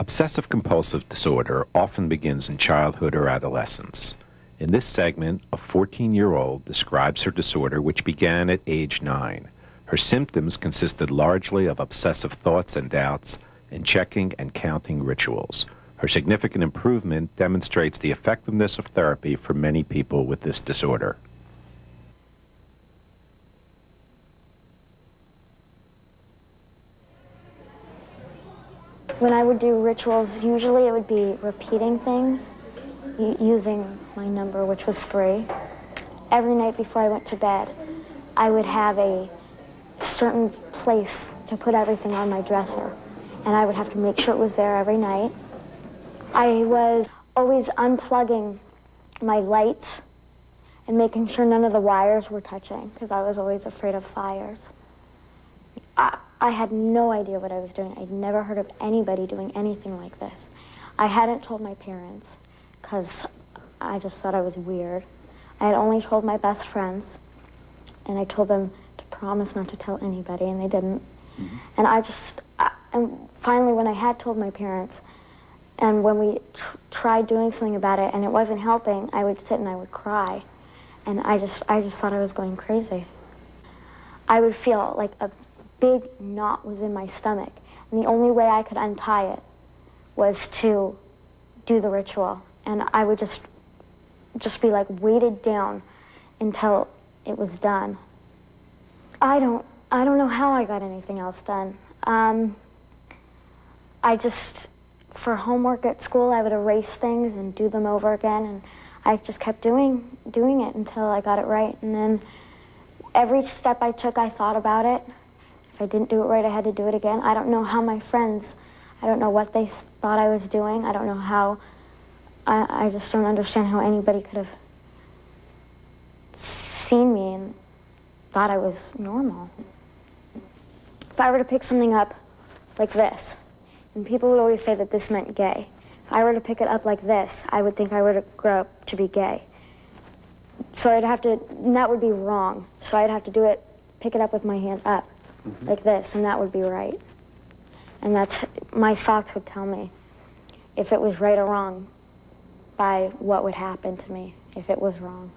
Obsessive-compulsive disorder often begins in childhood or adolescence. In this segment, a 14-year-old describes her disorder, which began at age 9. Her symptoms consisted largely of obsessive thoughts and doubts and checking and counting rituals. Her significant improvement demonstrates the effectiveness of therapy for many people with this disorder. When I would do rituals, usually it would be repeating things, using my number, which was 3. Every night before I went to bed, I would have a certain place to put everything on my dresser, and I would have to make sure it was there every night. I was always unplugging my lights and making sure none of the wires were touching, because I was always afraid of fires. I had no idea what I was doing. I'd never heard of anybody doing anything like this. I hadn't told my parents because I just thought I was weird. I had only told my best friends, and I told them to promise not to tell anybody, and they didn't. Mm-hmm. And and finally when I had told my parents, and when we tried doing something about it and it wasn't helping, I would sit and I would cry. And I just thought I was going crazy. I would feel like a big knot was in my stomach, and the only way I could untie it was to do the ritual, and I would just be like weighted down until it was done. I don't know how I got anything else done. For homework at school, I would erase things and do them over again, and I just kept doing it until I got it right. And then every step I took, I thought about it. If I didn't do it right, I had to do it again. I don't know how my friends, I don't know what they thought I was doing. I don't know how, I just don't understand how anybody could have seen me and thought I was normal. If I were to pick something up like this, and people would always say that this meant gay. If I were to pick it up like this, I would think I were to grow up to be gay. So and that would be wrong. So I'd have to pick it up with my hand up, like this, and that would be right. And my thoughts would tell me if it was right or wrong by what would happen to me if it was wrong.